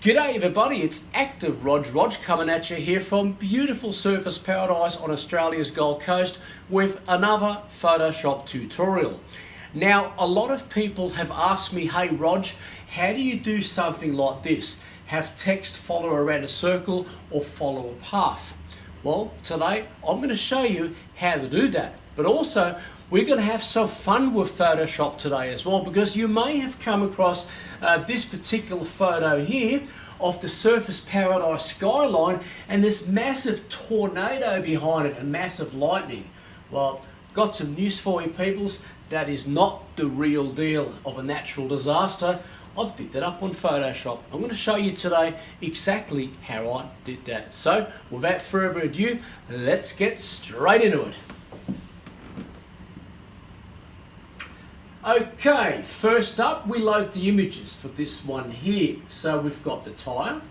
G'day everybody, it's Active Rog coming at you here from beautiful Surfers Paradise on Australia's Gold Coast with another Photoshop tutorial. Now, a lot of people have asked me, hey Rog, how do you do something like this? Have text follow around a circle or follow a path? Well, today I'm going to show you how to do that. But also, we're going to have some fun with Photoshop today as well, because you may have come across this particular photo here of the Surfers Paradise skyline and this massive tornado behind it, and massive lightning. Well, got some news for you peoples, that is not the real deal of a natural disaster. I picked it up on Photoshop. I'm going to show you today exactly how I did that. So, without further ado, let's get straight into it. Okay, first up we load the images for this one here. So we've got the tyre,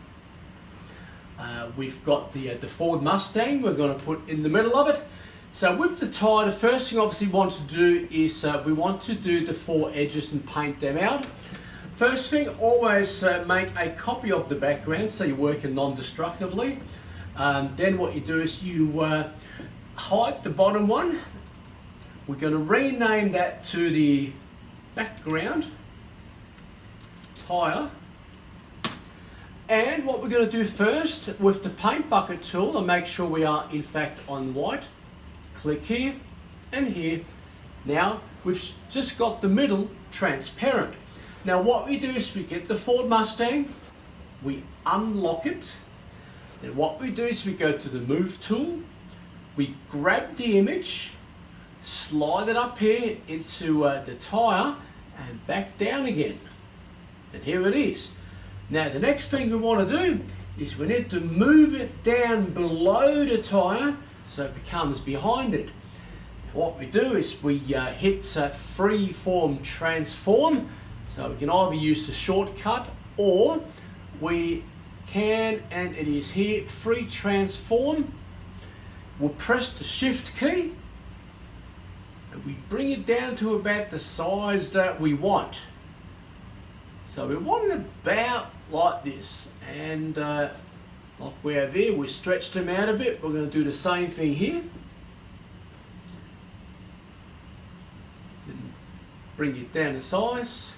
we've got the Ford Mustang we're going to put in the middle of it. So with the tyre, the first thing obviously we want to do is we want to do the four edges and paint them out. First thing, always make a copy of the background so you're working non-destructively. Then what you do is you hide the bottom one. We're going to rename that to the background tyre, and what we're going to do first with the paint bucket tool, and make sure we are in fact on white, click here and here. Now we've just got the middle transparent. Now what we do is we get the Ford Mustang, we unlock it, then what we do is we go to the move tool, we grab the image, slide it up here into the tyre and back down again, and here it is. Now the next thing we want to do is we need to move it down below the tyre so it becomes behind it. Now, what we do is we hit freeform transform, so we can either use the shortcut or we can, and it is here, free transform. We'll press the shift key, we bring it down to about the size that we want. So we want it about like this, and like we have here, we stretched them out a bit. We're going to do the same thing here. Then bring it down to size.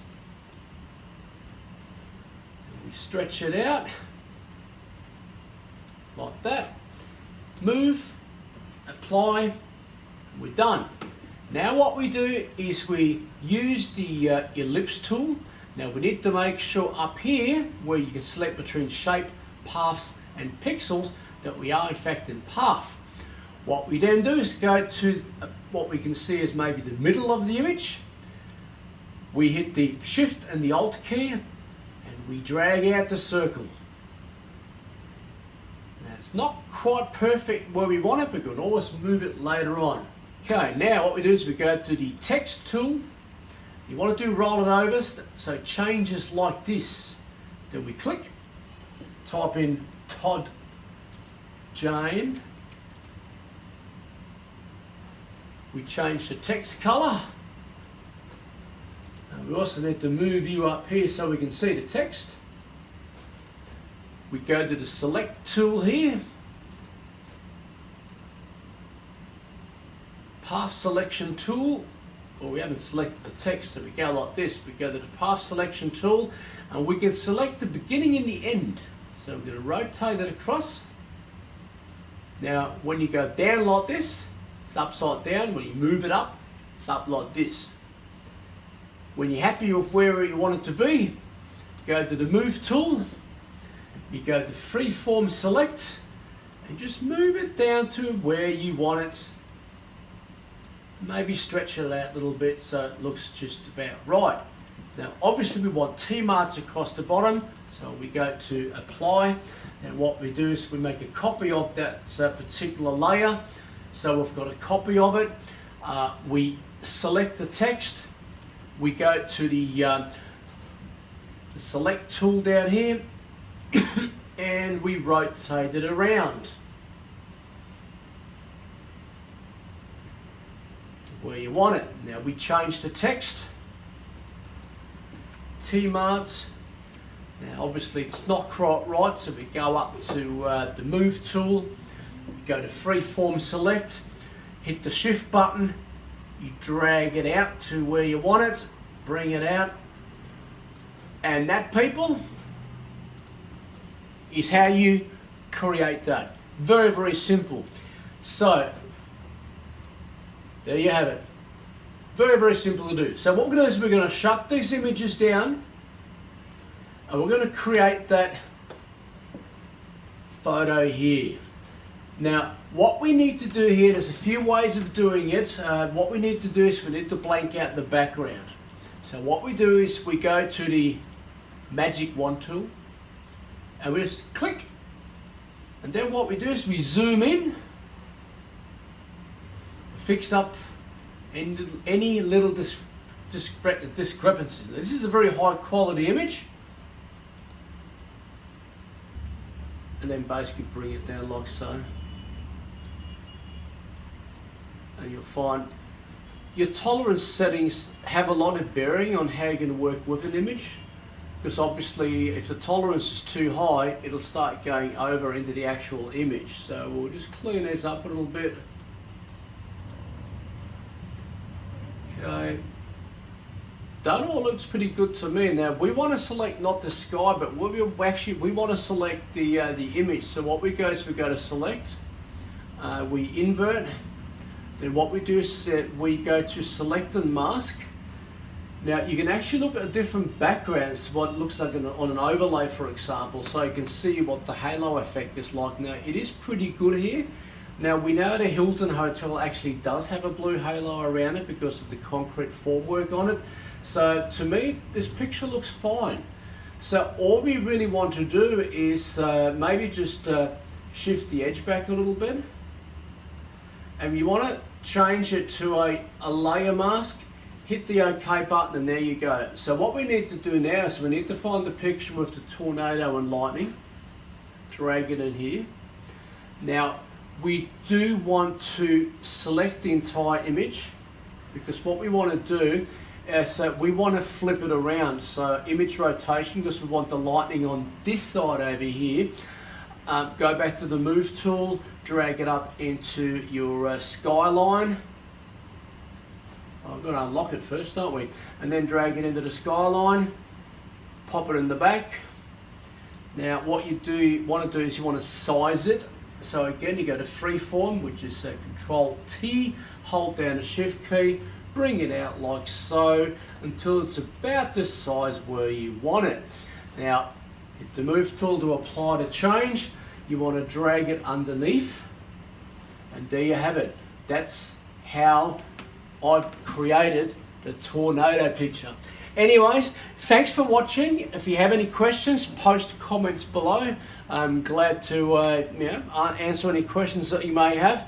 And we stretch it out like that. Move, apply, we're done. Now what we do is we use the ellipse tool. Now we need to make sure up here where you can select between shape, paths and pixels that we are in fact in path. What we then do is go to what we can see as maybe the middle of the image. We hit the shift and the alt key and we drag out the circle. Now it's not quite perfect where we want it, but we can always move it later on. Okay, now what we do is we go to the text tool. You want to do roll it over, so changes like this. Then we click, type in Todd Jane. We change the text color. And we also need to move you up here so we can see the text. We go to the select tool here. Path selection tool, well, we haven't selected the text, so we go like this. We go to the path selection tool and we can select the beginning and the end. So we're going to rotate it across. Now when you go down like this, it's upside down. When you move it up, it's up like this. When you're happy with where you want it to be, go to the move tool, you go to freeform select and just move it down to where you want it. Maybe stretch it out a little bit so it looks just about right. Now obviously we want T-marks across the bottom, so we go to apply, and what we do is we make a copy of that particular layer. So we've got a copy of it, we select the text, we go to the select tool down here and we rotate it around where you want it. Now we change the text, T-marks, Now obviously it's not quite right, so we go up to the move tool, go to freeform select, hit the shift button, you drag it out to where you want it, bring it out, and that, people, is how you create that. Very, very simple. So there you have it. Very, very simple to do. So what we're going to do is we're going to shut these images down, and we're going to create that photo here. Now, what we need to do here, there's a few ways of doing it. What we need to do is we need to blank out the background. So what we do is we go to the magic wand tool, and we just click. And then what we do is we zoom in, fix up any little discrepancies. This is a very high quality image. And then basically bring it down like so. And you'll find your tolerance settings have a lot of bearing on how you're going to work with an image. Because obviously if the tolerance is too high, it'll start going over into the actual image. So we'll just clean these up a little bit. Okay. That all looks pretty good to me. Now we want to select not the sky, but we want to select the image. So what we go is we go to select, we invert. Then what we do is we go to select and mask. Now you can actually look at different backgrounds, what it looks like on an overlay, for example, so you can see what the halo effect is like. Now it is pretty good here. Now we know the Hilton Hotel actually does have a blue halo around it because of the concrete formwork on it. So to me, this picture looks fine. So all we really want to do is maybe just shift the edge back a little bit. And you want to change it to a layer mask. Hit the OK button, and there you go. So what we need to do now is we need to find the picture with the tornado and lightning. Drag it in here. Now we do want to select the entire image, because what we want to do is we want to flip it around. So image rotation, because we want the lightning on this side over here. Go back to the move tool, drag it up into your skyline. I've got to unlock it first, don't we? And then drag it into the skyline, pop it in the back. Now what you want to do is you want to size it. So again, you go to freeform, which is Control T, hold down the Shift key, bring it out like so until it's about this size where you want it. Now hit the move tool to apply the change. You want to drag it underneath, and there you have it. That's how I've created the tornado picture. Anyways, thanks for watching. If you have any questions, post comments below. I'm glad to answer any questions that you may have.